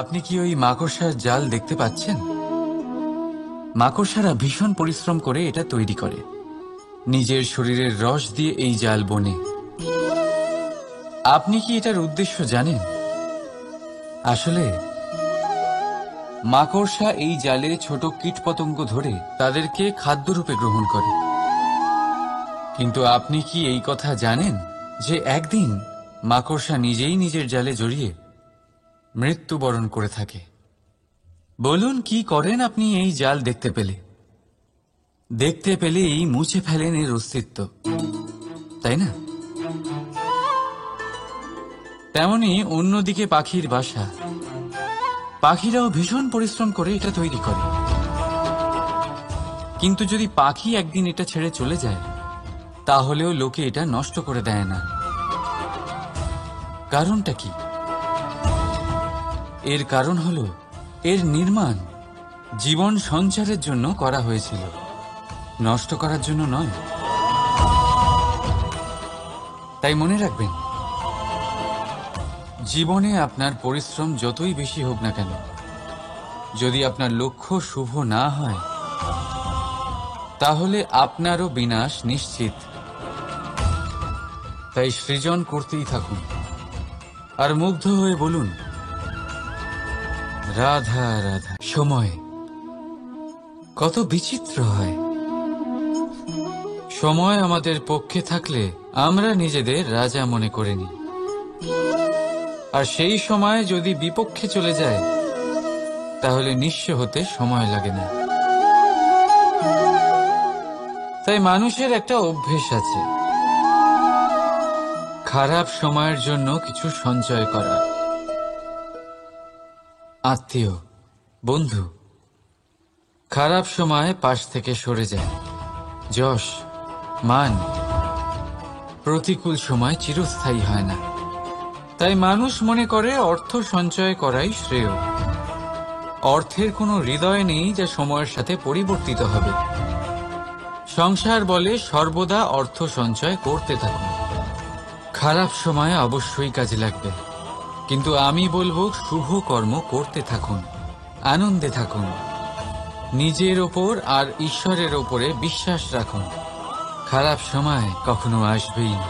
আপনি কি ওই মাকড়সার জাল দেখতে পাচ্ছেন? মাকড়সারা ভীষণ পরিশ্রম করে এটা তৈরি করে। নিজের শরীরের রস দিয়ে এই জাল বোনে। আপনি কি এটার উদ্দেশ্য জানেন? আসলে মাকড়সা এই জালে ছোট কীটপতঙ্গ ধরে তাদেরকে খাদ্যরূপে গ্রহণ করে। কিন্তু আপনি কি এই কথা জানেন যে একদিন মাকড়সা নিজেই নিজের জালে জড়িয়ে মৃত্যুবরণ করে থাকে? বলুন, কি করেন আপনি এই জাল দেখতে পেলেই মুছে ফেলেন এর অস্তিত্ব, তাই না? তেমনি অন্যদিকে পাখির বাসা, পাখিরাও ভীষণ পরিশ্রম করে এটা তৈরি করে। কিন্তু যদি পাখি একদিন এটা ছেড়ে চলে যায়, তাহলেও লোকে এটা নষ্ট করে দেয় না। কারণটা কি? এর কারণ হলো এর নির্মাণ জীবন সঞ্চারের জন্য করা হয়েছিল, নষ্ট করার জন্য নয়। তাই মনে রাখবেন, জীবনে আপনার পরিশ্রম যতই বেশি হোক না কেন, যদি আপনার লক্ষ্য শুভ না হয়, তাহলে আপনারও বিনাশ নিশ্চিত। তাই সৃজন করতেই থাকুন আর মুগ্ধ হয়ে বলুন, রাধা রাধা। সময় কত বিচিত্র হয়। সময় আমাদের পক্ষে থাকলে আমরা নিজেদের রাজা মনে করে নিই, আর সেই সময় যদি বিপক্ষে চলে যায়, তাহলে নিঃস্ব হতে সময় লাগে না। তাই মানুষের একটা অভ্যেস আছে, খারাপ সময়ের জন্য কিছু সঞ্চয় করা। আত্মীয়, বন্ধু খারাপ সময় পাশ থেকে সরে যায়। যশ, মান প্রতিকূল সময় চিরস্থায়ী হয় না। তাই মানুষ মনে করে অর্থ সঞ্চয় করাই শ্রেয়। অর্থের কোনো হৃদয় নেই যা সময়ের সাথে পরিবর্তিত হবে। সংসার বলে সর্বদা অর্থ সঞ্চয় করতে থাকুন। খারাপ সময় অবশ্যই কাজে লাগবে, কিন্তু আমি বলবো শুভ কর্ম করতে থাকুন, আনন্দে থাকুন, নিজের ওপর আর ঈশ্বরের ওপরে বিশ্বাস রাখুন। খারাপ সময় কখনো আসবেই না।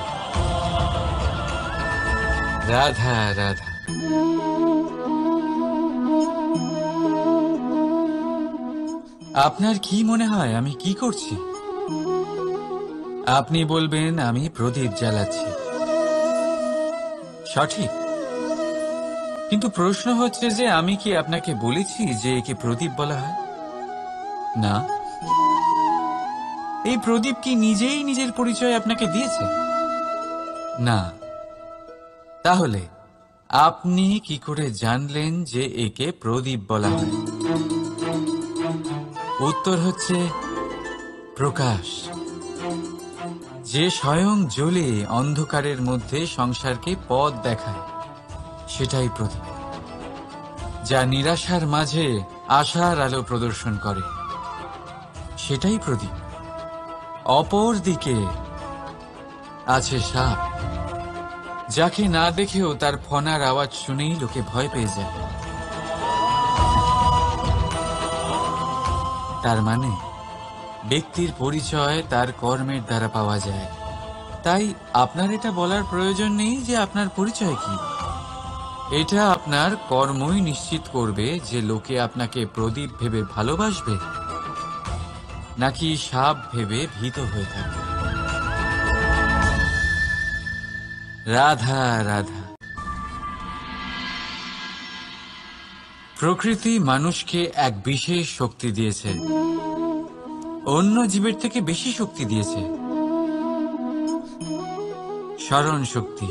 রাধা রাধা। আপনার কি মনে হয় আমি কি করছি? আপনি বলবেন আমি প্রদীপ জ্বালাচ্ছি। সঠিক, কিন্তু প্রশ্ন হচ্ছে যে আমি কি আপনাকে বলেছি যে একে প্রদীপ বলা হয়? না। এই প্রদীপ কি নিজেই নিজের পরিচয় আপনাকে দিয়েছে? না। তাহলে আপনি কি করে জানলেন যে একে প্রদীপ বলা হয়? উত্তর হচ্ছে প্রকাশ, যে স্বয়ং জ্বলে অন্ধকারের মধ্যে সংসারকে পথ দেখায়, সেটাই প্রদীপ। যা নিরাশার মাঝে আশার আলো প্রদর্শন করে, সেটাই প্রদীপ। অপর দিকে আছে সাপ, যাকে না দেখেও তার ফনার আওয়াজ শুনেই লোকে ভয় পেয়ে যায়। তার মানে ব্যক্তির পরিচয় তার কর্মের দ্বারা পাওয়া যায়। তাই আপনার এটা বলার প্রয়োজন নেই যে আপনার পরিচয় কি। এটা আপনার কর্মই নিশ্চিত করবে যে লোকে আপনাকে প্রদীপ ভেবে ভালোবাসবে নাকি সাপ ভেবে ভীত হয়ে থাকবে। রাধা রাধা। প্রকৃতি মানুষকে এক বিশেষ শক্তি দিয়েছে, অন্য জীবের থেকে বেশি শক্তি দিয়েছে। স্মরণ শক্তি।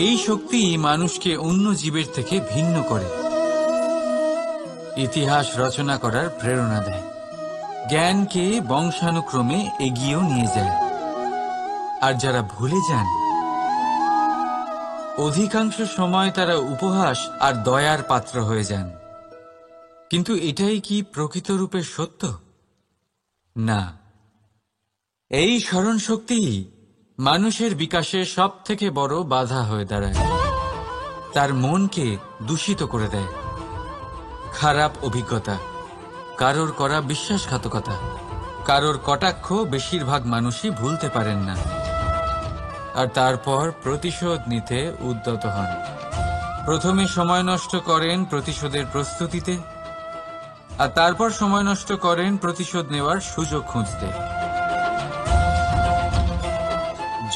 এই শক্তি মানুষকে অন্য জীবের থেকে ভিন্ন করে, ইতিহাস রচনা করার প্রেরণা দেয়, জ্ঞানকে বংশানুক্রমে এগিয়েও নিয়ে যায়। আর যারা ভুলে যান, অধিকাংশ সময় তারা উপহাস আর দয়ার পাত্র হয়ে যান। কিন্তু এটাই কি প্রকৃত রূপে সত্য? না। এই স্মরণ শক্তি মানুষের বিকাশের সব থেকে বড় বাধা হয়ে দাঁড়ায়। তার মনকে দূষিত করে দেয়। খারাপ অভিজ্ঞতা, কারোর করা বিশ্বাসঘাতকতা, কারোর কটাক্ষ বেশিরভাগ মানুষই ভুলতে পারেন না, আর তারপর প্রতিশোধ নিতে উদ্যত হন। প্রথমে সময় নষ্ট করেন প্রতিশোধের প্রস্তুতিতে, আর তারপর সময় নষ্ট করেন প্রতিশোধ নেওয়ার সুযোগ খুঁজতে।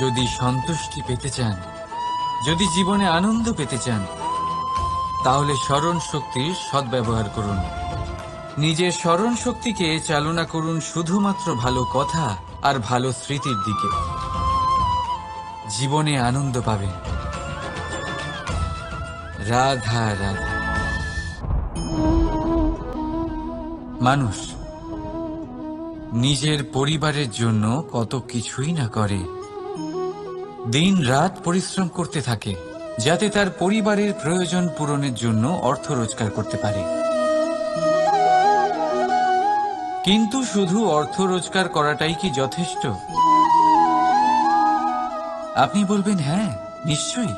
যদি সন্তুষ্টি পেতে চান, যদি জীবনে আনন্দ পেতে চান, তাহলে স্মরণ শক্তির সদ্ব্যবহার করুন। নিজের স্মরণ শক্তিকে চালনা করুন শুধুমাত্র ভালো কথা আর ভালো স্মৃতির দিকে। জীবনে আনন্দ পাবেন। রাধা রাধা। মানুষ নিজের পরিবারের জন্য কত কিছুই না করে, দিন রাত পরিশ্রম করতে থাকে যাতে তার পরিবারের প্রয়োজন পূরণের জন্য অর্থ রোজগার করতে পারে। কিন্তু শুধু অর্থ রোজগার করাটাই কি যথেষ্ট? আপনি বলবেন, হ্যাঁ নিশ্চয়ই,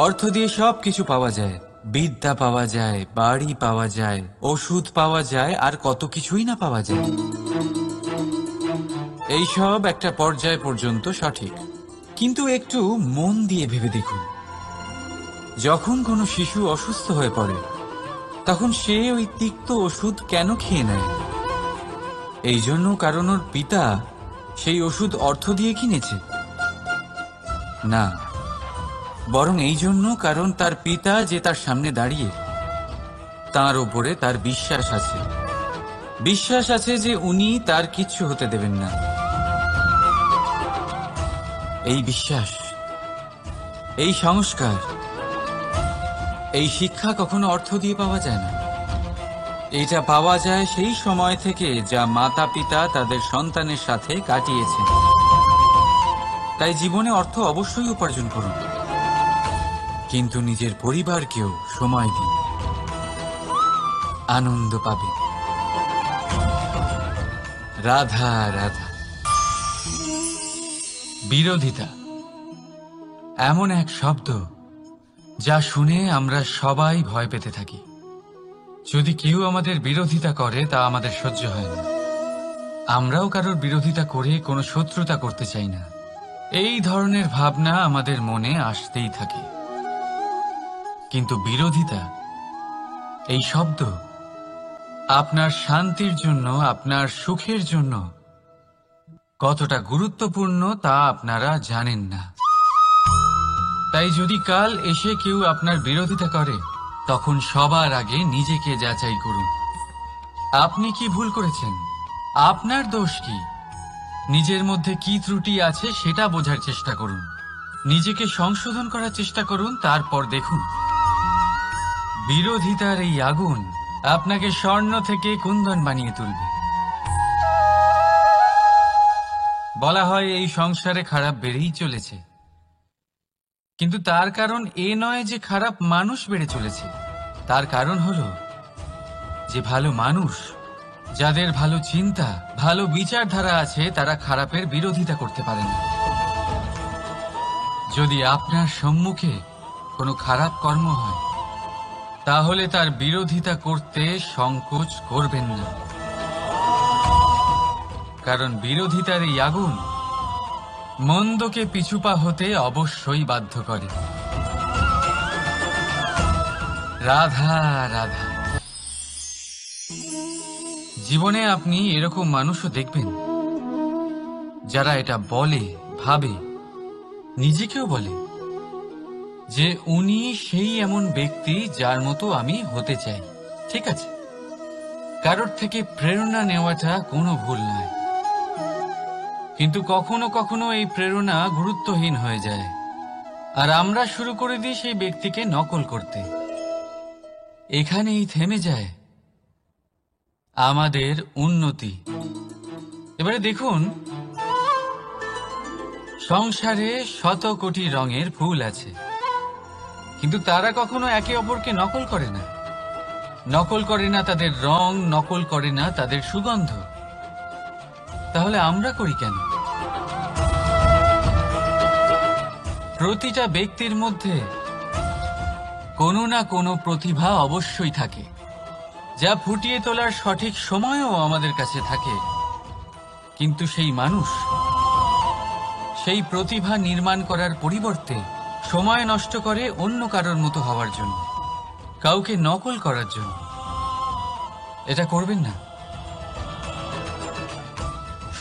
অর্থ দিয়ে সব কিছু পাওয়া যায়, বিদ্যা পাওয়া যায়, বাড়ি পাওয়া যায়, ওষুধ পাওয়া যায়, আর কত কিছুই না পাওয়া যায়। এই সব একটা পর্যায় পর্যন্ত সঠিক, কিন্তু একটু মন দিয়ে ভেবে দেখুন, যখন কোনো শিশু অসুস্থ হয়ে পড়ে তখন সে ওই তিক্ত ওষুধ কেন খেয়ে নেয়? এই জন্য কারণ ওর পিতা সেই ওষুধ অর্থ দিয়ে কিনেছে? না, বরং এই জন্য কারণ তার পিতা যে তার সামনে দাঁড়িয়ে, তার ওপরে তার বিশ্বাস আছে। বিশ্বাস আছে যে উনি তার কিচ্ছু হতে দেবেন না। এই বিশ্বাস, এই সংস্কার, এই শিক্ষা কখনো অর্থ দিয়ে পাওয়া যায় না। এটা পাওয়া যায় সেই সময় থেকে যা মাতা পিতা তাদের সন্তানের সাথে কাটিয়েছেন। তাই জীবনে অর্থ অবশ্যই উপার্জন করুন, কিন্তু নিজের পরিবারকেও সময় দিন, আনন্দ পাবেন। রাধা রাধা। বিরোধিতা এমন এক শব্দ যা শুনে আমরা সবাই ভয় পেতে থাকি। যদি কেউ আমাদের বিরোধিতা করে তা আমাদের সহ্য হয় না। আমরাও কারোর বিরোধিতা করে কোনো শত্রুতা করতে চাই না। এই ধরনের ভাবনা আমাদের মনে আসতেই থাকে। কিন্তু বিরোধিতা, এই শব্দ আপনার শান্তির জন্য, আপনার সুখের জন্য কতটা গুরুত্বপূর্ণ তা আপনারা জানেন না। তাই যদি কাল এসে কেউ আপনার বিরোধিতা করে, তখন সবার আগে নিজেকে যাচাই করুন। আপনি কি ভুল করেছেন? আপনার দোষ কি? নিজের মধ্যে কি ত্রুটি আছে সেটা বোঝার চেষ্টা করুন, নিজেকে সংশোধন করার চেষ্টা করুন, তারপর দেখুন বিরোধিতার এই আগুন আপনাকে স্বর্ণ থেকে কুন্দন বানিয়ে তুলবে। বলা হয় এই সংসারে খারাপ বেড়েই চলেছে, কিন্তু তার কারণ এ নয় যে খারাপ মানুষ বেড়ে চলেছে। তার কারণ হলো যে ভালো মানুষ, যাদের ভালো চিন্তা, ভালো বিচারধারা আছে, তারা খারাপের বিরোধিতা করতে পারে না। যদি আপনার সম্মুখে কোনো খারাপ কর্ম হয়, তাহলে তার বিরোধিতা করতে সংকোচ করবেন না, কারণ বিরোধিতার এই আগুন মন্দকে পিছুপা হতে অবশ্যই বাধ্য করে। রাধা রাধা। জীবনে আপনি এরকম মানুষও দেখবেন যারা এটা বলে, ভাবে, নিজেকেও বলে যে উনি সেই এমন ব্যক্তি যার মতো আমি হতে চাই। ঠিক আছে, কারোর থেকে প্রেরণা নেওয়াটা কোনো ভুল নয়, কিন্তু কখনো কখনো এই প্রেরণা গুরুত্বহীন হয়ে যায়, আর আমরা শুরু করে দিই সেই ব্যক্তিকে নকল করতে। এখানেই থেমে যায় আমাদের উন্নতি। এবারে দেখুন, সংসারে শত কোটি রঙের ফুল আছে, কিন্তু তারা কখনো একে অপরকে নকল করে না। নকল করে না তাদের রং, নকল করে না তাদের সুগন্ধ। তাহলে আমরা করি কেন? প্রতিটা ব্যক্তির মধ্যে কোনো না কোনো প্রতিভা অবশ্যই থাকে, যা ফুটিয়ে তোলার সঠিক সময়ও আমাদের কাছে থাকে। কিন্তু সেই মানুষ সেই প্রতিভা নির্মাণ করার পরিবর্তে সময় নষ্ট করে অন্য কারোর মতো হওয়ার জন্য, কাউকে নকল করার জন্য। এটা করবেন না।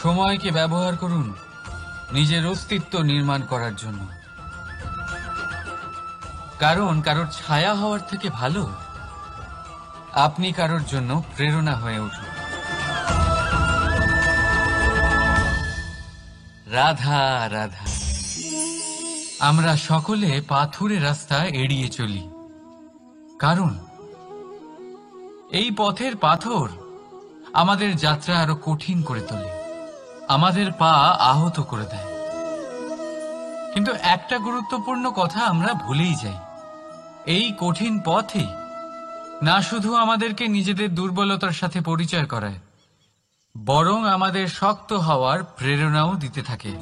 সময়কে ব্যবহার করুন নিজের অস্তিত্ব নির্মাণ করার জন্য। কারণ কারোর ছায়া হওয়ার থেকে ভালো আপনি কারোর জন্য প্রেরণা হয়ে উঠুন। রাধা রাধা। আমরা সকলে পাথুরে রাস্তা এড়িয়ে চলি, কারণ এই পথের পাথর আমাদের যাত্রা আরো কঠিন করে তোলে, আমাদের পা আহত করে দেয়। কিন্তু একটা গুরুত্বপূর্ণ কথা আমরা ভুলেই যাই, এই কঠিন পথই না শুধু আমাদেরকে নিজেদের দুর্বলতার সাথে পরিচয় করায়, বরং আমাদের শক্ত হওয়ার প্রেরণাও দিতে থাকে।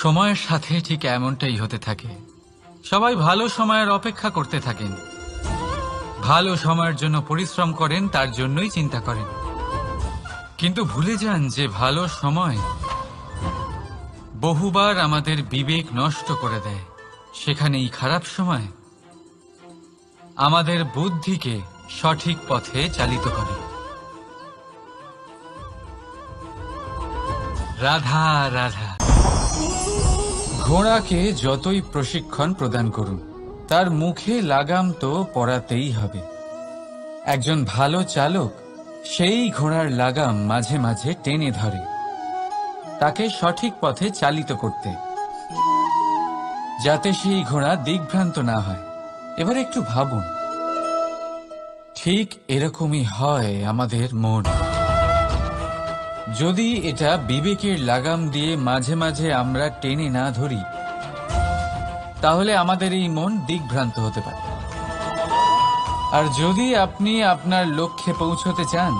সময়ের সাথে ঠিক এমনটাই হতে থাকে। সবাই ভালো সময়ের অপেক্ষা করতে থাকেন, ভালো সময়ের জন্য পরিশ্রম করেন, তার জন্যই চিন্তা করেন, কিন্তু ভুলে যান যে ভালো সময় বহুবার আমাদের বিবেক নষ্ট করে দেয়। সেখানেই খারাপ সময় আমাদের বুদ্ধিকে সঠিক পথে চালিত করে। রাধা রাধা। ঘোড়াকে যতই প্রশিক্ষণ প্রদান করুন, তার মুখে লাগাম তো পরাতেই হবে। একজন ভালো চালক সেই ঘোড়ার লাগাম মাঝে মাঝে টেনে ধরে, তাকে সঠিক পথে চালিত করতে, যাতে সেই ঘোড়া দিগ্ভ্রান্ত না হয়। এবার একটু ভাবুন, ঠিক এরকমই হয় আমাদের মন। যদি এটা বিবেকের লাগাম দিয়ে মাঝে মাঝে আমরা টেনে না ধরি, তাহলে আমাদের এই মন দিগ্ভ্রান্ত হতে পারে। আর যদি আপনি আপনার লক্ষ্যে পৌঁছতে চান,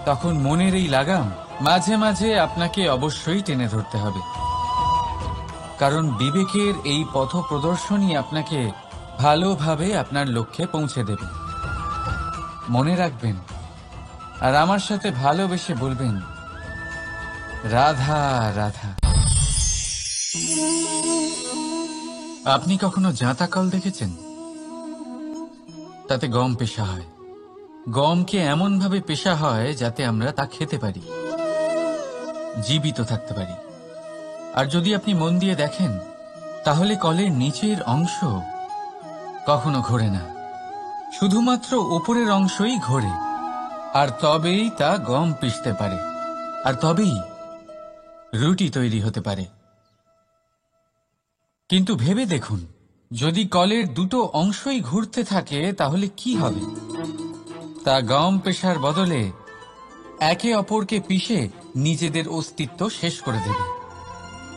তখন মনের এই লাগাম মাঝে মাঝে আপনাকে অবশ্যই টেনে ধরতে হবে। কারণ বিবেকের এই পথ প্রদর্শনই আপনাকে ভালোভাবে আপনার লক্ষ্যে পৌঁছে দেবে। মনে রাখবেন, আর আমার সাথে ভালোবেসে বলবেন, রাধা রাধা। আপনি কখনো জাঁতা কল দেখেছেন? তাতে গম পেষা হয়। গমকে এমন ভাবে পেষা হয় যাতে আমরা তা খেতে পারি, জীবিত থাকতে পারি। আর যদি আপনি মন দিয়ে দেখেন, তাহলে কলের নিচের অংশ কখনো ঘোরে না, শুধুমাত্র উপরের অংশই ঘোরে। আর তবেই তা গম পিষতে পারে, আর তবেই রুটি তৈরি হতে পারে। কিন্তু ভেবে দেখুন, যদি কলের দুটো অংশই ঘুরতে থাকে, তাহলে কি হবে? তা গম পেশার বদলে একে অপরকে পিষে নিজেদের অস্তিত্ব শেষ করে দেবে।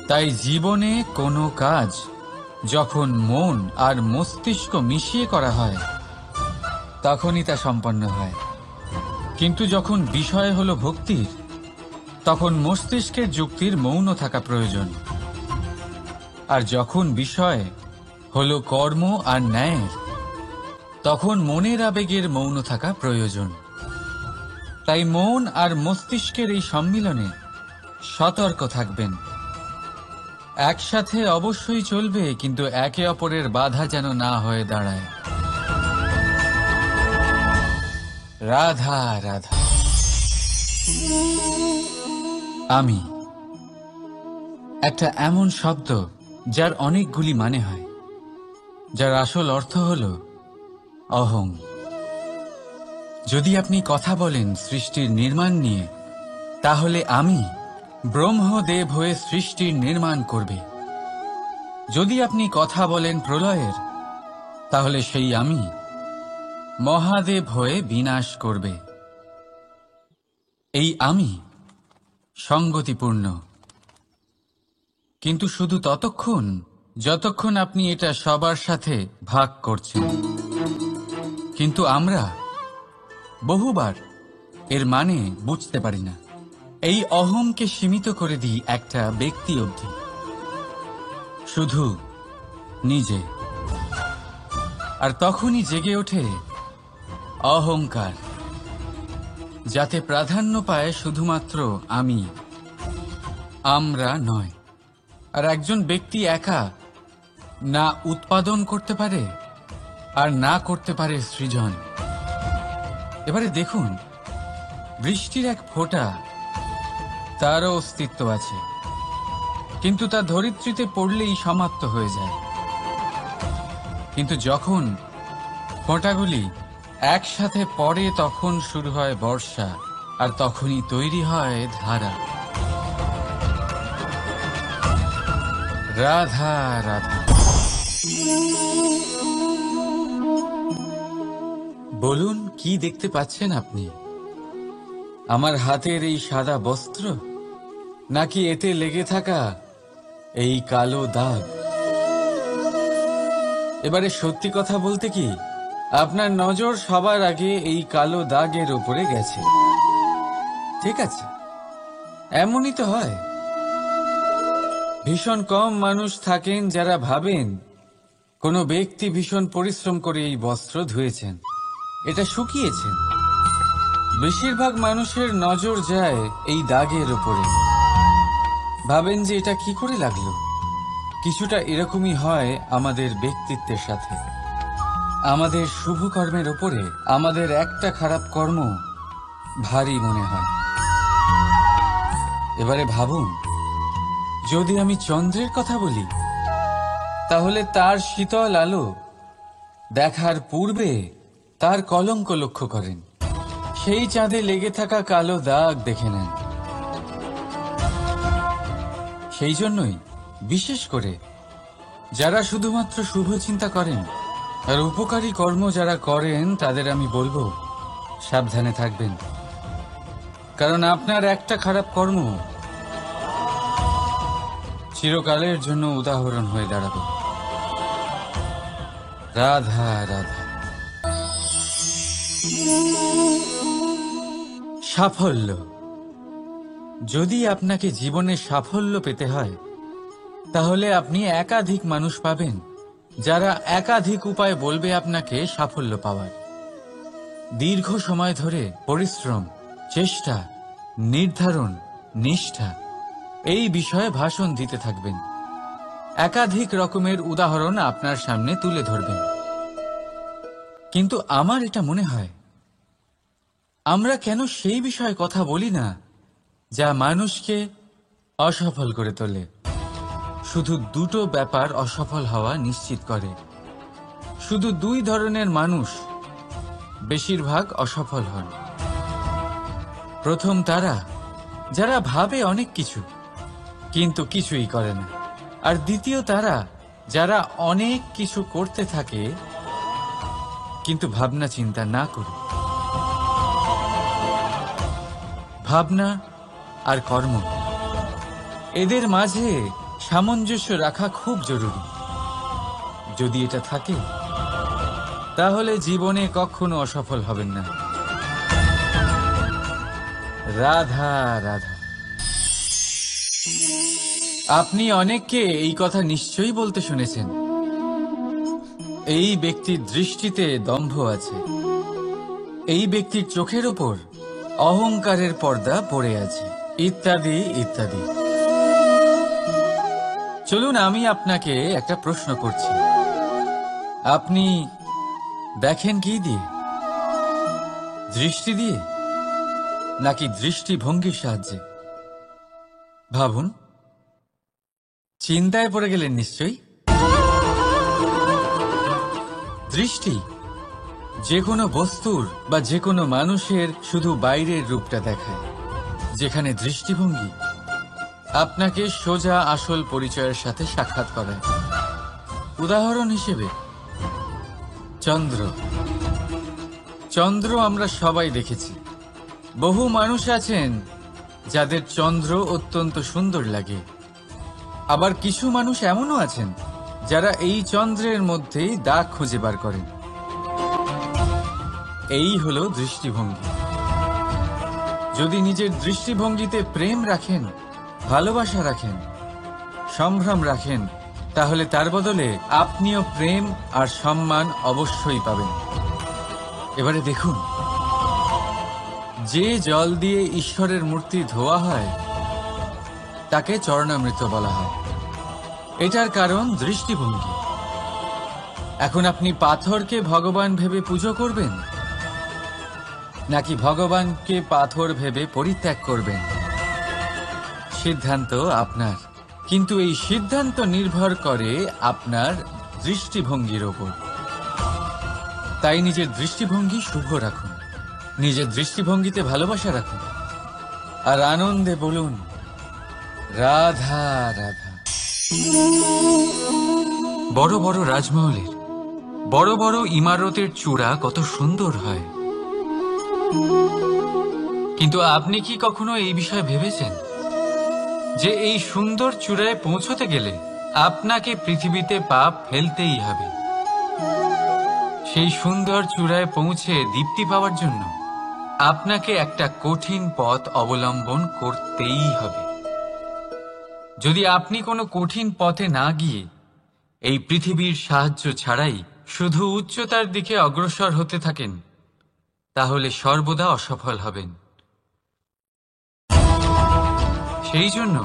তাই জীবনে কোনো কাজ যখন মন আর মস্তিষ্ক মিশিয়ে করা হয়, তখনই তা সম্পন্ন হয়। কিন্তু যখন বিষয় হলো ভক্তির, তখন মস্তিষ্কের যুক্তির মৌন থাকা প্রয়োজন। আর যখন বিষয় হলো কর্ম আর ন্যায়ের, তখন মনের আবেগের মৌন থাকা প্রয়োজন। তাই মন আর মস্তিষ্কের এই সম্মিলনে সতর্ক থাকবেন। একসাথে অবশ্যই চলবে, কিন্তু একে অপরের বাধা যেন না হয়ে দাঁড়ায়। রাধা রাধা। আমি একটা এমন শব্দ যার অনেকগুলি মানে হয়, যার আসল অর্থ হল অহং। যদি আপনি কথা বলেন সৃষ্টির নির্মাণ নিয়ে, তাহলে আমি ব্রহ্মদেব হয়ে সৃষ্টির নির্মাণ করবে। যদি আপনি কথা বলেন প্রলয়ের, তাহলে সেই আমি মহাদেব হয়ে বিনাশ করবে। এই আমি সঙ্গতিপূর্ণ, কিন্তু শুধু ততক্ষণ যতক্ষণ আপনি এটা সবার সাথে ভাগ করছেন। কিন্তু আমরা বহুবার এর মানে বুঝতে পারি না। এই অহংকে সীমিত করে দিই একটা ব্যক্তি অবধি। শুধু নিজে। আর তখনই জেগে ওঠে অহংকার, যাতে প্রাধান্য পায় শুধুমাত্র আমি, আমরা নয়। আর একজন ব্যক্তি একা না উৎপাদন করতে পারে আর না করতে পারে সৃজন। এবারে দেখুন, বৃষ্টির এক ফোঁটা, তারও অস্তিত্ব আছে, কিন্তু তা ধরিত্রীতে পড়লেই সমাপ্ত হয়ে যায়। কিন্তু যখন ফোঁটাগুলি একসাথে পড়ে তখন শুরু হয় বর্ষা, আর তখনই তৈরি হয় ধারা। রাধা রাধা। বলুন, কি দেখতে পাচ্ছেন আপনি? আমার হাতের এই সাদা বস্ত্র, নাকি এতে লেগে থাকা এই কালো দাগ? এবারে সত্যি কথা বলতে কি, আপনার নজর সবার আগে এই কালো দাগের উপরে গেছে। ঠিক আছে, এমনই তো হয়। ভীষণ কম মানুষ থাকেন যারা ভাবেন কোনো ব্যক্তি ভীষণ পরিশ্রম করে এই বস্ত্র ধুয়েছেন, এটা শুকিয়েছেন। বেশিরভাগ মানুষের নজর যায় এই দাগের উপরে, ভাবেন যে এটা কি করে লাগলো। কিছুটা এরকমই হয় আমাদের ব্যক্তিত্বের সাথে। আমাদের শুভ কর্মের উপরে আমাদের একটা খারাপ কর্ম ভারী মনে হয়। এবারে ভাবুন, যদি আমি চন্দ্রের কথা বলি, তাহলে তার শীতল আলো দেখার পূর্বে তার কলঙ্ক লক্ষ্য করেন, সেই চাঁদে লেগে থাকা কালো দাগ দেখে নেন। সেই জন্যই বিশেষ করে যারা শুধুমাত্র শুভ চিন্তা করেন আর উপকারী কর্ম যারা করেন, তাদের আমি বলবো সাবধানে থাকবেন, কারণ আপনার একটা খারাপ কর্ম চিরকালের জন্য উদাহরণ হয়ে দাঁড়াবে। রাধা রাধা। সাফল্য। যদি আপনাকে জীবনে সাফল্য পেতে হয়, তাহলে আপনি একাধিক মানুষ পাবেন যারা একাধিক উপায় বলবে আপনাকে সাফল্য পাওয়ার। দীর্ঘ সময় ধরে পরিশ্রম, চেষ্টা, নির্ধারণ, নিষ্ঠা এই বিষয়ে ভাষণ দিতে থাকবেন। একাধিক রকমের উদাহরণ আপনার সামনে তুলে ধরবেন। কিন্তু আমার এটা মনে হয়, আমরা কেন সেই বিষয়ে কথা বলি না যা মানুষকে অসফল করে তোলে? শুধু দুটো ব্যাপার অসফল হওয়া নিশ্চিত করে। শুধু দুই ধরনের মানুষ বেশিরভাগ অসফল হন। প্রথম তারা যারা ভাবে অনেক কিছু কিন্তু কিছুই করে না, আর দ্বিতীয় তারা যারা অনেক কিছু করতে থাকে কিন্তু ভাবনা চিন্তা না করে। ভাবনা আর কর্ম, এদের মাঝে সামঞ্জস্য রাখা খুব জরুরি। যদি এটা থাকে, তাহলে জীবনে কখনো অসফল হবেন না। রাধা রাধা। আপনি অনেককে এই কথা নিশ্চয়ই বলতে শুনেছেন, এই ব্যক্তির দৃষ্টিতে দম্ভ আছে, এই ব্যক্তির চোখের ওপর অহংকারের পর্দা পড়ে আছে, ইত্যাদি ইত্যাদি। চলুন, আমি আপনাকে একটা প্রশ্ন করছি। আপনি দেখেন কি দিয়ে? দৃষ্টি দিয়ে নাকি দৃষ্টিভঙ্গির সাহায্যে? ভাবুন। চিন্তায় পড়ে গেলেন নিশ্চয়ই। দৃষ্টি যে কোনো বস্তুর বা যে কোনো মানুষের শুধু বাইরের রূপটা দেখায়, যেখানে দৃষ্টিভঙ্গি আপনাকে সোজা আসল পরিচয়ের সাথে সাক্ষাৎ করায়। উদাহরণ হিসেবে চন্দ্র। চন্দ্র আমরা সবাই দেখেছি। বহু মানুষ আছেন যাদের চন্দ্র অত্যন্ত সুন্দর লাগে, আবার কিছু মানুষ এমনও আছেন যারা এই চন্দ্রের মধ্যেই দাগ খুঁজে বার করেন। এই হলো দৃষ্টিভঙ্গি। যদি নিজের দৃষ্টিভঙ্গিতে প্রেম রাখেন, ভালোবাসা রাখেন, সম্ভ্রম রাখেন, তাহলে তার বদলে আপনিও প্রেম আর সম্মান অবশ্যই পাবেন। এবারে দেখুন, যে জল দিয়ে ঈশ্বরের মূর্তি ধোয়া হয় তাকে চরণামৃত বলা হয়। এটার কারণ দৃষ্টিভঙ্গি। এখন আপনি পাথরকে ভগবান ভেবে পুজো করবেন, নাকি ভগবানকে পাথর ভেবে পরিত্যাগ করবেন? সিদ্ধান্ত আপনার, কিন্তু এই সিদ্ধান্ত নির্ভর করে আপনার দৃষ্টিভঙ্গির ওপর। তাই নিজের দৃষ্টিভঙ্গি শুভ রাখুন, নিজের দৃষ্টিভঙ্গিতে ভালোবাসা রাখুন, আর আনন্দে বলুন রাধা রাধা। বড় বড় রাজমহলের বড় বড় ইমারতের চূড়া কত সুন্দর হয়, কিন্তু আপনি কি কখনো এই বিষয়ে ভেবেছেন যে এই সুন্দর চূড়ায় পৌঁছতে গেলে আপনাকে পৃথিবীতে পা ফেলতেই হবে? সেই সুন্দর চূড়ায় পৌঁছে দীপ্তি পাওয়ার জন্য আপনাকে একটা কঠিন পথ অবলম্বন করতেই হবে। যদি আপনি কোনো কঠিন পথে না গিয়ে এই পৃথিবীর সাহায্য ছাড়াই শুধু উচ্চতার দিকে অগ্রসর হতে থাকেন, তাহলে সর্বদা অসফল হবেন। সেই জন্য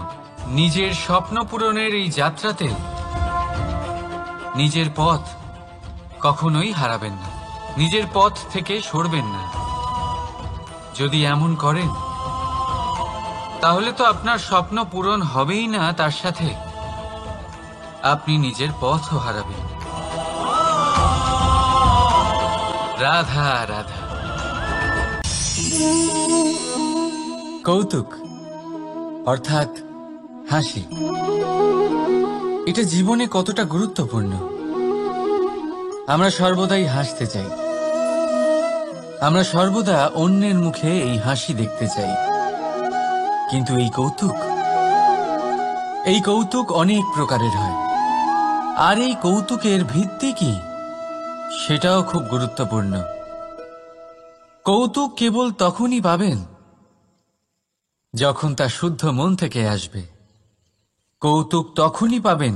নিজের স্বপ্ন পূরণের এই যাত্রাতে নিজের পথ কখনোই হারাবেন না, নিজের পথ থেকে সরবেন না। যদি এমন করেন তাহলে তো আপনার স্বপ্ন পূরণ হবেই না, তার সাথে আপনি নিজের পথও হারাবেন। রাধা রাধা। কৌতুক অর্থাৎ হাসি, এটা জীবনে কতটা গুরুত্বপূর্ণ। আমরা সর্বদাই হাসতে চাই, আমরা সর্বদা অন্যের মুখে এই হাসি দেখতে চাই। কিন্তু এই কৌতুক অনেক প্রকারের হয়, আর এই কৌতুকের ভিত্তি কি সেটাও খুব গুরুত্বপূর্ণ। কৌতুক কেবল তখনই পাবেন যখন তা শুদ্ধ মন থেকে আসবে। কৌতুক তখনই পাবেন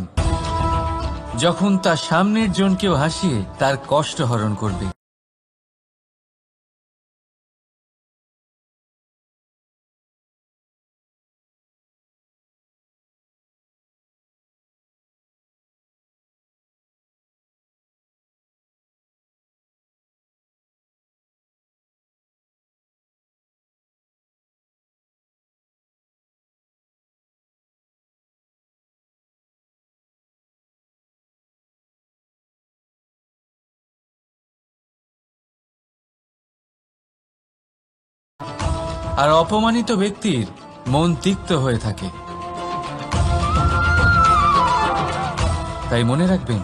যখন তা সামনের জনকেও হাসিয়ে তার কষ্ট হরণ করবে। আর অপমানিত ব্যক্তির মন তিক্ত হয়ে থাকে। তাই মনে রাখবেন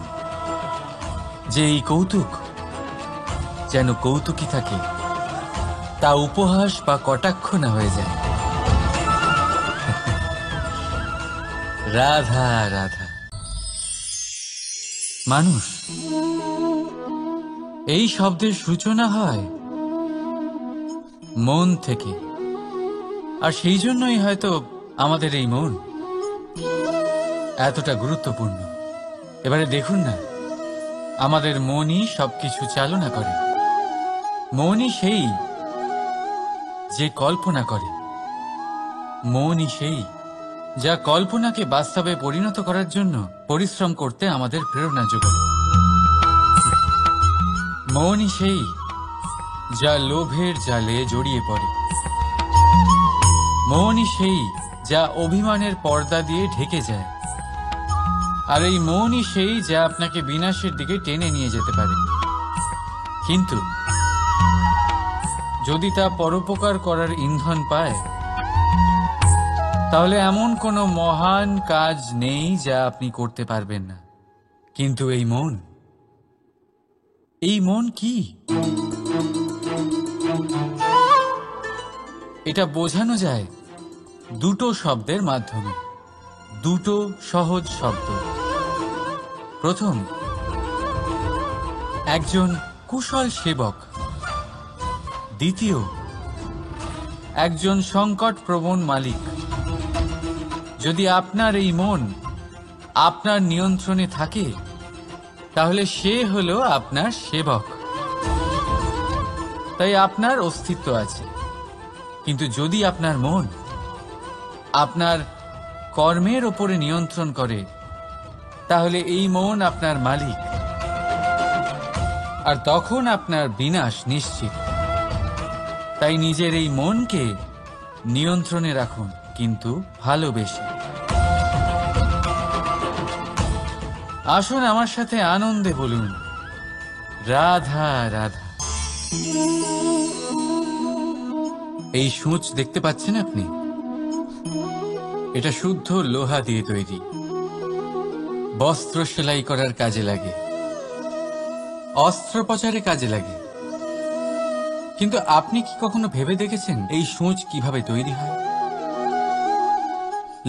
যে এই কৌতুক যেন কৌতুকই থাকে, তা উপহাস বা কটাক্ষ না হয়ে যায়। রাধা রাধা। মানুষ এই শব্দের সূচনা হয় মন থেকে, আর সেই জন্যই হয়তো আমাদের এই মন এতটা গুরুত্বপূর্ণ। এবারে দেখুন না, আমাদের মনই সবকিছু চালনা করে। মনই সেই যে কল্পনা করে, মনই সেই যা কল্পনাকে বাস্তবে পরিণত করার জন্য পরিশ্রম করতে আমাদের প্রেরণা যোগায়। মনই সেই যা লোভের জালে জড়িয়ে পড়ে। মনই সেই যা অভিমানের পর্দা দিয়ে ঢেকে যায়। আর এই মনই সেই যা আপনাকে বিনাশের দিকে টেনে নিয়ে যেতে পারে। কিন্তু যদি তা পরোপকার করার ইন্ধন পায়, তাহলে এমন কোনো মহান কাজ নেই যা আপনি করতে পারবেন না। কিন্তু এই মন কি? এটা বোঝানো যায় দুটো শব্দের মাধ্যমে, দুটো সহজ শব্দ। প্রথম, একজন কুশল সেবক। দ্বিতীয়, একজন সংকটপ্রবণ মালিক। যদি আপনার এই মন আপনার নিয়ন্ত্রণে থাকে তাহলে সে হলো আপনার সেবক, তাই আপনার অস্তিত্ব আছে। কিন্তু যদি আপনার মন আপনার কর্মের ওপরে নিয়ন্ত্রণ করে তাহলে এই মন আপনার মালিক, আর তখন আপনার বিনাশ নিশ্চিত। তাই নিজের এই মনকে নিয়ন্ত্রণে রাখুন, কিন্তু ভালোবেসে। আসুন আমার সাথে আনন্দে বলুন, রাধা রাধা। এই সূঁচ দেখতে পাচ্ছেন আপনি? এটা শুদ্ধ লোহা দিয়ে তৈরি, বস্ত্র সেলাই করার কাজে লাগে, অস্ত্রোপচারে কাজে লাগে। কিন্তু আপনি কি কখনো ভেবে দেখেছেন এই সূঁচ কিভাবে তৈরি হয়?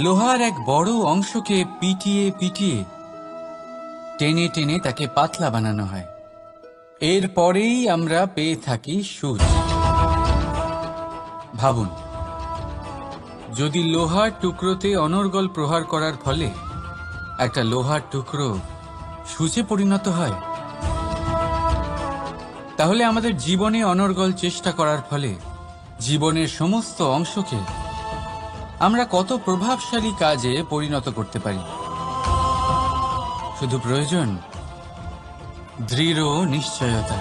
লোহার এক বড় অংশকে পিটিয়ে পিটিয়ে টেনে টেনে তাকে পাতলা বানানো হয়। এরপরেই আমরা পেয়ে থাকি সূঁচ। ভাবুন, যদি লোহার টুকরোতে অনর্গল প্রহার করার ফলে একটা লোহার টুকরো সূঁচে পরিণত হয়, তাহলে আমাদের জীবনে অনর্গল চেষ্টা করার ফলে জীবনের সমস্ত অংশকে আমরা কত প্রভাবশালী কাজে পরিণত করতে পারি। শুধু প্রয়োজন দৃঢ় নিশ্চয়তা।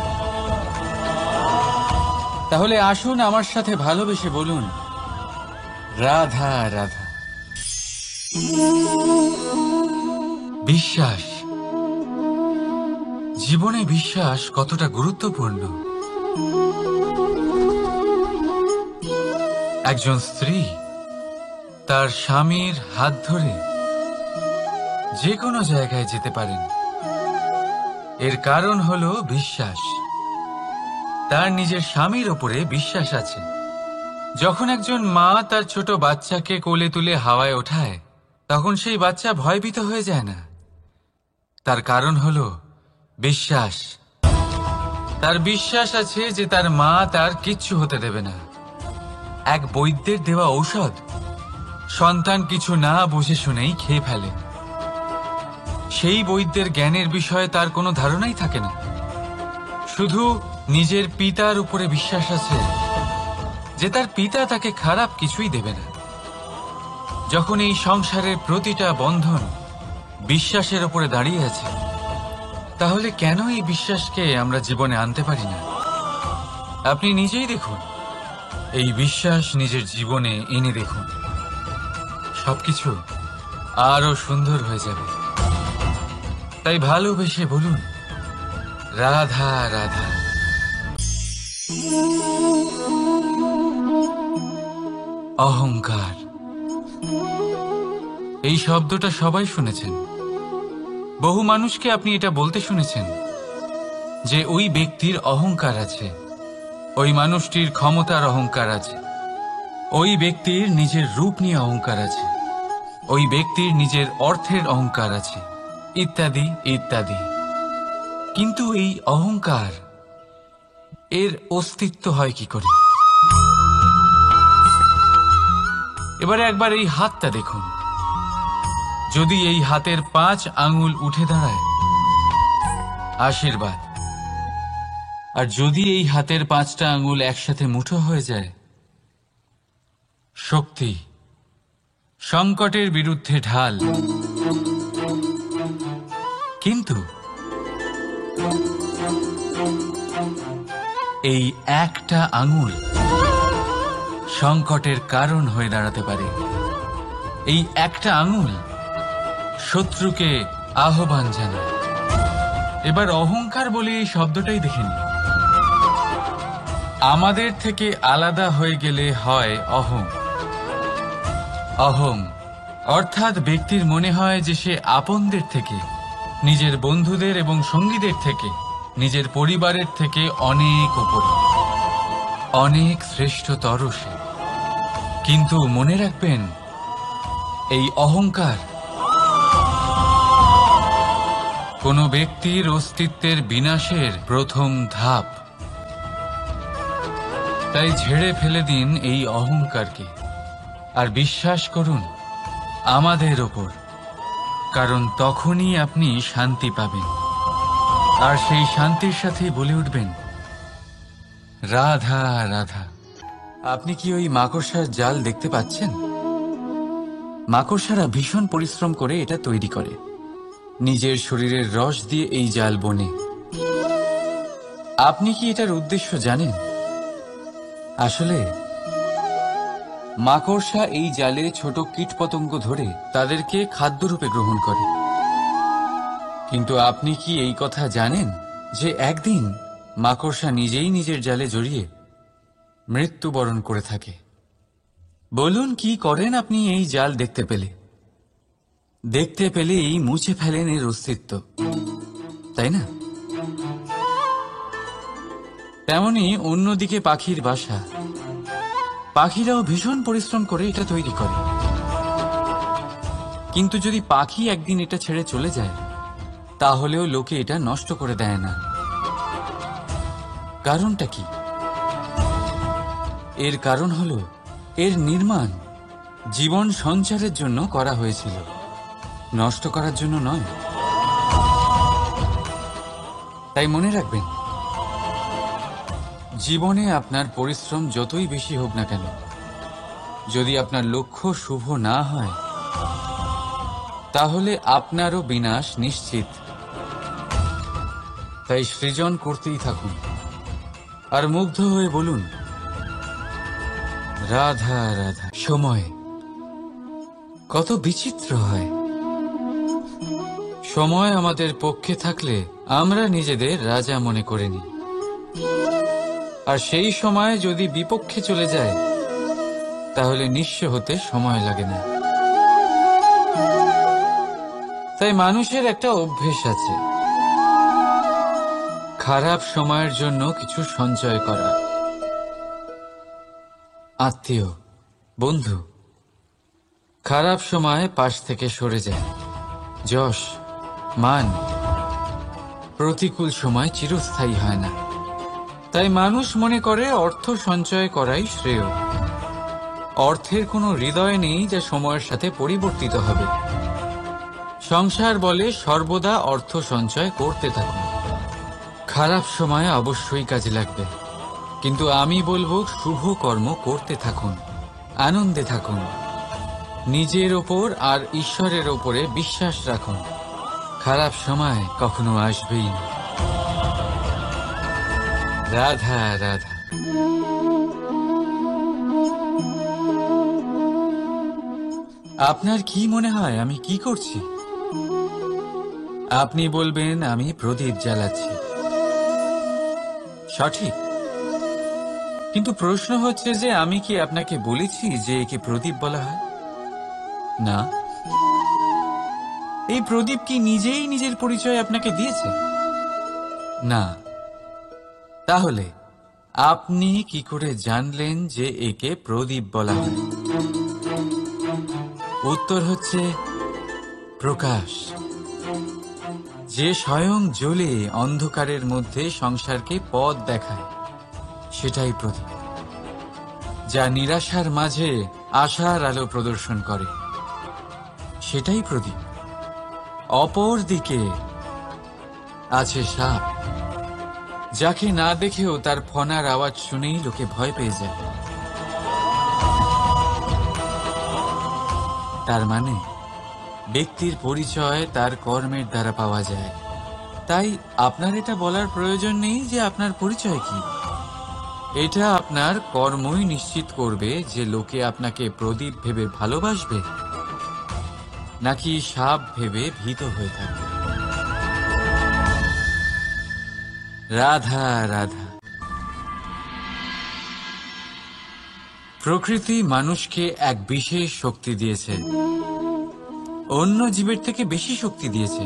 তাহলে আসুন আমার সাথে ভালোবেসে বলুন, রাধা রাধা। বিশ্বাস, জীবনে বিশ্বাস কতটা গুরুত্বপূর্ণ। একজন স্ত্রী তার স্বামীর হাত ধরে যে কোনো জায়গায় যেতে পারেন, এর কারণ হলো বিশ্বাস। তার নিজের স্বামীর ওপরে বিশ্বাস আছে। যখন একজন মা তার ছোট বাচ্চাকে কোলে তুলে হাওয়ায় ওঠায়, তখন সেই বাচ্চা ভয়ভীত হয়ে যায় না। তার কারণ হলো বিশ্বাস। তার বিশ্বাস আছে যে তার মা তার কিচ্ছু হতে দেবে না। এক বৈদ্যের দেওয়া ঔষধ সন্তান কিছু না বুঝে শুনেই খেয়ে ফেলে। সেই বৈদ্যের জ্ঞানের বিষয়ে তার কোনো ধারণাই থাকে না। শুধু নিজের পিতার উপরে বিশ্বাস আছে যে তার পিতা তাকে খারাপ কিছুই দেবে না। যখন এই সংসারের প্রতিটা বন্ধন বিশ্বাসের উপরে দাঁড়িয়ে আছে, তাহলে কেন এই বিশ্বাসকে আমরা জীবনে আনতে পারি না? আপনি নিজেই দেখুন, এই বিশ্বাস নিজের জীবনে এনে দেখুন, সবকিছু আরো সুন্দর হয়ে যাবে। তাই ভালোবেসে বলুন, রাধা রাধা। অহংকার, এই শব্দটা সবাই শুনেছেন। বহু মানুষকে আপনি এটা বলতে শুনেছেন যে ওই ব্যক্তির অহংকার আছে, ওই মানুষটির ক্ষমতার অহংকার আছে, ওই ব্যক্তির নিজের রূপ নিয়ে অহংকার আছে, ওই ব্যক্তির নিজের অর্থের অহংকার আছে, ইত্যাদি ইত্যাদি। কিন্তু এই অহংকার, এর অস্তিত্ব হয় কি করে? এবারে একবার এই হাতটা দেখুন। যদি এই হাতের 5 আঙ্গুল উঠে দাঁড়ায়, আশীর্বাদ। আর যদি এই হাতের 5টা আঙ্গুল একসাথে মুঠো হয়ে যায়, শক্তি, সংকটের বিরুদ্ধে ঢাল। কিন্তু এই একটা আঙ্গুল সংকটের কারণ হয়ে দাঁড়াতে পারে। এই একটা আঙ্গুল শত্রুকে আহ্বান জানায়। এবার অহংকার বলে এই শব্দটাই দেখে নিন। আমাদের থেকে আলাদা হয়ে গেলে হয় অহং। অহং অর্থাৎ ব্যক্তির মনে হয় যে সে আপনদের থেকে, নিজের বন্ধুদের এবং সঙ্গীদের থেকে, নিজের পরিবারের থেকে অনেক উপরে, অনেক শ্রেষ্ঠতর সে। কিন্তু মনে রাখবেন, এই অহংকার কোনো ব্যক্তির অস্তিত্বের বিনাশের প্রথম ধাপ। তাই ঝেড়ে ফেলে দিন এই অহংকারকে, আর বিশ্বাস করুন আমাদের ওপর, কারণ তখনই আপনি শান্তি পাবেন, আর সেই শান্তির সাথে বলে উঠবেন, রাধা রাধা। আপনি কি ওই মাকড়সার জাল দেখতে পাচ্ছেন? মাকড়সারা ভীষণ পরিশ্রম করে এটা তৈরি করে, নিজের শরীরের রস দিয়ে এই জাল বনে। আপনি কি এটার উদ্দেশ্য জানেন? আসলে মাকড়সা এই জালে ছোট কীটপতঙ্গ ধরে তাদেরকে খাদ্যরূপে গ্রহণ করে। কিন্তু আপনি কি এই কথা জানেন যে একদিন মাকড়সা নিজেই নিজের জালে জড়িয়ে মৃত্যুবরণ করে থাকে? বলুন, কি করেন আপনি এই জাল দেখতে পেলেই মুছে ফেলেন এর অস্তিত্ব, তাই না? তেমনি অন্যদিকে পাখির বাসা, পাখিরাও ভীষণ পরিশ্রম করে এটা তৈরি করে। কিন্তু যদি পাখি একদিন এটা ছেড়ে চলে যায়, তাহলেও লোকে এটা নষ্ট করে দেয় না। কারণটা কি? এর কারণ হলো এর নির্মাণ জীবন সঞ্চারের জন্য করা হয়েছিল, নষ্ট করার জন্য নয়। তাই মনে রাখবেন, জীবনে আপনার পরিশ্রম যতই বেশি হোক না কেন, যদি আপনার লক্ষ্য শুভ না হয়, তাহলে আপনারও বিনাশ নিশ্চিত। তাই সৃজন করতেই থাকুন আর মুগ্ধ হয়ে বলুন, রাধা রাধা। সময় কত বিচিত্র হয়। সময় আমাদের পক্ষে থাকলে আমরা নিজেদের রাজা মনে করে নিই, আর সেই সময় যদি বিপক্ষে চলে যায়, তাহলে নিঃস্ব হতে সময় লাগে না। তাই মানুষের একটা অভ্যেস আছে, খারাপ সময়ের জন্য কিছু সঞ্চয় করা। আত্মীয়, বন্ধু খারাপ সময় পাশ থেকে সরে যায়। যশ, মান প্রতিকূল সময় চিরস্থায়ী হয় না। তাই মানুষ মনে করে অর্থ সঞ্চয় করাই শ্রেয়। অর্থের কোনো হৃদয় নেই যা সময়ের সাথে পরিবর্তিত হবে। সংসার বলে সর্বদা অর্থ সঞ্চয় করতে থাকুন। খারাপ সময় অবশ্যই কাজে লাগবে, কিন্তু আমি বলবো শুভ কর্ম করতে থাকুন, আনন্দে থাকুন, নিজের ওপর আর ঈশ্বরের ওপরে বিশ্বাস রাখুন। খারাপ সময় কখনো আসবেই না। রাধা রাধা। আপনার কি মনে হয় আমি কি করছি? আপনি বলবেন আমি প্রদীপ জ্বালাচ্ছি। সঠিক, কিন্তু প্রশ্ন হচ্ছে যে আমি কি আপনাকে বলেছি যে একে প্রদীপ বলা হয়? না। এই প্রদীপ কি নিজেই নিজের পরিচয় আপনাকে দিয়েছে? না। তাহলে আপনি কি করে জানলেন যে একে প্রদীপ বলা হয়? উত্তর হচ্ছে প্রকাশ, যে স্বয়ং জ্বলে অন্ধকারের মধ্যে সংসারকে পথ দেখায়, সেটাই প্রদীপ। যা নিরাশার মাঝে আশার আলো প্রদর্শন করে, সেটাই প্রদীপ। অপর দিকে আছে সাপ, যাকে না দেখেও তার ফনার আওয়াজ শুনেই লোকে ভয় পেয়ে যায়। তার মানে ব্যক্তির পরিচয় তার কর্মের দ্বারা পাওয়া যায়। তাই আপনার এটা বলার প্রয়োজন নেই যে আপনার পরিচয় কি। এটা আপনার কর্মই নিশ্চিত করবে যে লোকে আপনাকে প্রদীপ ভেবে ভালোবাসবে নাকি সাপ ভেবে ভীত হয়ে থাকবে। রাধা রাধা। প্রকৃতি মানুষকে এক বিশেষ শক্তি দিয়েছে, অন্য জীবের থেকে বেশি শক্তি দিয়েছে।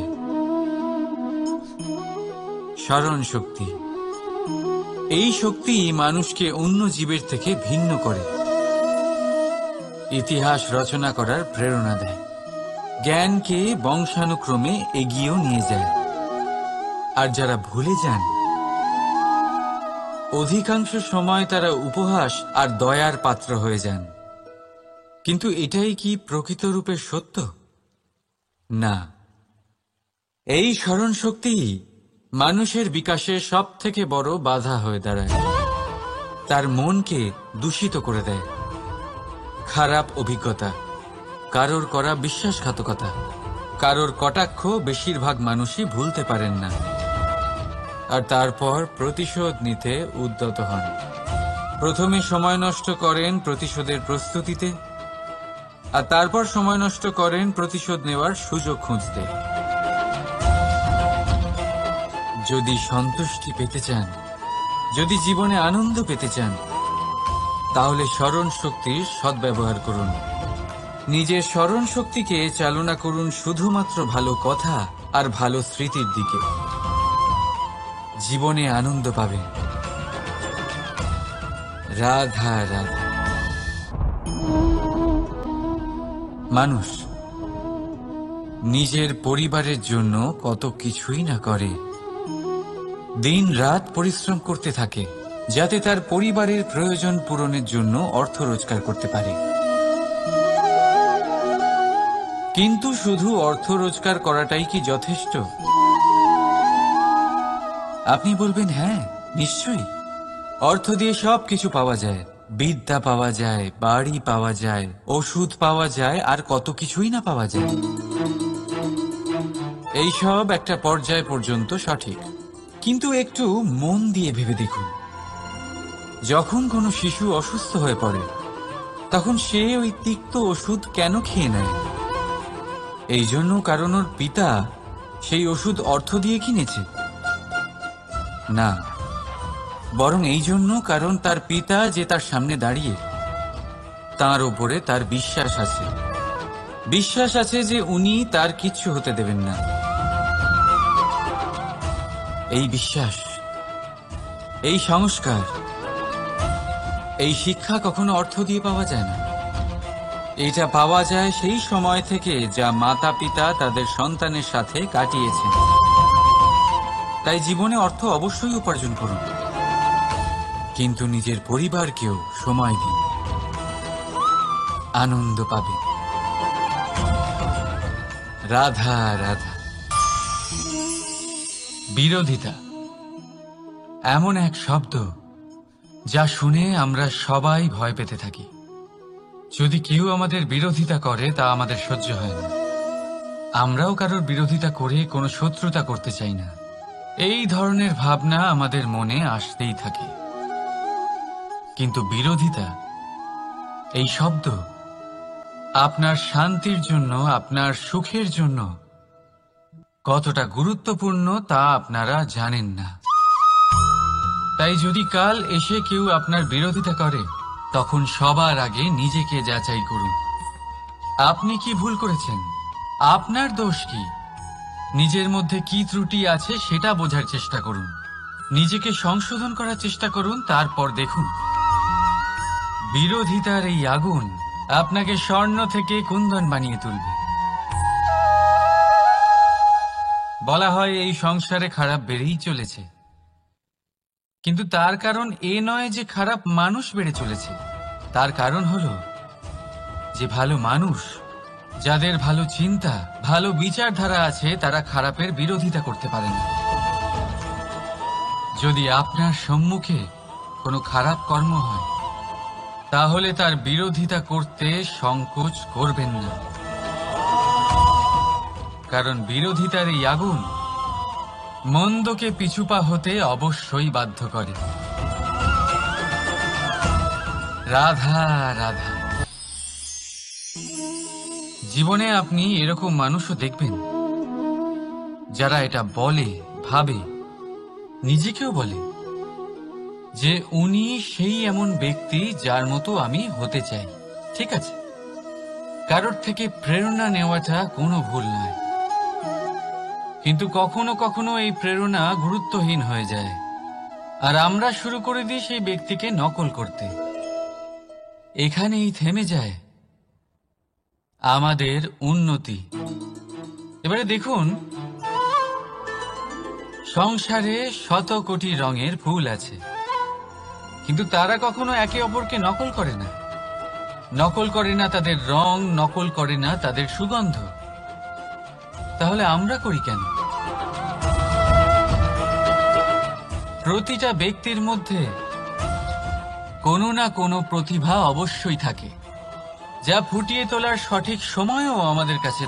স্মরণ শক্তি। এই শক্তি মানুষকে অন্য জীবের থেকে ভিন্ন করে, ইতিহাস রচনা করার প্রেরণা দেয়, জ্ঞানকে বংশানুক্রমে এগিয়েও নিয়ে যায়। আর যারা ভুলে যান, অধিকাংশ সময় তারা উপহাস আর দয়ার পাত্র হয়ে যান। কিন্তু এটাই কি প্রকৃত রূপে সত্য? না। এই স্মরণ শক্তি মানুষের বিকাশের সব থেকে বড় বাধা হয়ে দাঁড়ায়, তার মনকে দূষিত করে দেয়। খারাপ অভিজ্ঞতা, কারোর করা বিশ্বাসঘাতকতা, কারোর কটাক্ষ বেশিরভাগ মানুষই ভুলতে পারেন না, আর তারপর প্রতিশোধ নিতে উদ্যত হন। প্রথমে সময় নষ্ট করেন প্রতিশোধের প্রস্তুতিতে, আর তারপর সময় নষ্ট করেন প্রতিশোধ নেওয়ার সুযোগ খুঁজতে। যদি সন্তুষ্টি পেতে চান, যদি জীবনে আনন্দ পেতে চান, তাহলে স্মরণ শক্তির সদ্ব্যবহার করুন। নিজের স্মরণ শক্তিকে চালনা করুন শুধুমাত্র ভালো কথা আর ভালো স্মৃতির দিকে। জীবনে আনন্দ পাবেন। রাধা রাধা। মানুষ নিজের পরিবারের জন্য কত কিছুই না করে, দিন রাত পরিশ্রম করতে থাকে যাতে তার পরিবারের প্রয়োজন পূরণের জন্য অর্থ রোজগার করতে পারে। কিন্তু শুধু অর্থ রোজগার করাটাই কি যথেষ্ট? আপনি বলবেন, হ্যাঁ নিশ্চয়ই, অর্থ দিয়ে সব কিছু পাওয়া যায়, বিদ্যা পাওয়া যায়, বাড়ি পাওয়া যায়, ওষুধ পাওয়া যায়, আর কত কিছুই না পাওয়া যায়। এইসব একটা পর্যায় পর্যন্ত সঠিক, কিন্তু একটু মন দিয়ে ভেবে দেখুন, যখন কোনো শিশু অসুস্থ হয়ে পড়ে তখন সে ওই তিক্ত ওষুধ কেন খেয়ে নেয়? এই জন্য কারণ ওর পিতা সেই ওষুধ অর্থ দিয়ে কিনেছে? না, বরং এই জন্য কারণ তার পিতা যে তার সামনে দাঁড়িয়ে, তার উপরে তার বিশ্বাস আছে। বিশ্বাস আছে যে উনি তার কিচ্ছু হতে দেবেন না। এই বিশ্বাস, এই সংস্কার, এই শিক্ষা কখনো অর্থ দিয়ে পাওয়া যায় না। এটা পাওয়া যায় সেই সময় থেকে যা মাতা পিতা তাদের সন্তানের সাথে কাটিয়েছেন। তাই জীবনে অর্থ অবশ্যই উপার্জন করুন, কিন্তু নিজের পরিবারকেও সময় দিন, আনন্দ পাবে। রাধা রাধা। বিরোধিতা এমন এক শব্দ যা শুনে আমরা সবাই ভয় পেতে থাকি। যদি কেউ আমাদের বিরোধিতা করে তা আমাদের সহ্য হয় না। আমরাও কারোর বিরোধিতা করে কোনো শত্রুতা করতে চাই না। এই ধরনের ভাবনা আমাদের মনে আসতেই থাকে। কিন্তু বিরোধিতা, এই শব্দ আপনার শান্তির জন্য, আপনার সুখের জন্য কতটা গুরুত্বপূর্ণ তা আপনারা জানেন না। তাই যদি কাল এসে কেউ আপনার বিরোধিতা করে, তখন সবার আগে নিজেকে যাচাই করুন। আপনি কি ভুল করেছেন? আপনার দোষ কি? নিজের মধ্যে কি ত্রুটি আছে সেটা বোঝার চেষ্টা করুন, নিজেকে সংশোধন করার চেষ্টা করুন। তারপর দেখুন, বিরোধিতার এই আগুন আপনাকে স্বর্ণ থেকে কুন্দন বানিয়ে তুলবে। বলা হয় এই সংসারে খারাপ বেড়েই চলেছে, কিন্তু তার কারণ এ নয় যে খারাপ মানুষ বেড়ে চলেছে। তার কারণ হলো যে ভালো মানুষ, যাদের ভালো চিন্তা, ভালো বিচারধারা আছে, তারা খারাপের বিরোধিতা করতে পারে না। যদি আপনার সম্মুখে কোনো খারাপ কর্ম হয়, তাহলে তার বিরোধিতা করতে সংকোচ করবেন না, কারণ বিরোধিতার এই আগুন মন্দকে পিছুপা হতে অবশ্যই বাধ্য করে। রাধা রাধা। জীবনে আপনি এরকম মানুষও দেখবেন যারা এটা বলে, ভাবে, নিজেকেও বলে যে উনি সেই এমন ব্যক্তি যার মতো আমি হতে চাই। ঠিক আছে, কারোর থেকে প্রেরণা নেওয়াটা কোনো ভুল নয়, কিন্তু কখনো কখনো এই প্রেরণা গুরুত্বহীন হয়ে যায়, আর আমরা শুরু করে দিই সেই ব্যক্তিকে নকল করতে। এখানেই থেমে যায় আমাদের উন্নতি। এবারে দেখুন, সংসারে শত কোটি রঙের ফুল আছে, কিন্তু তারা কখনো একে অপরকে নকল করে না। নকল করে না তাদের রং, নকল করে না তাদের সুগন্ধ। তাহলে আমরা করি কেন? প্রতিটা ব্যক্তির মধ্যে কোনো না কোনো প্রতিভা অবশ্যই থাকে, যা ফুটিয়ে তোলার সঠিক সময়ও আমাদের কাছে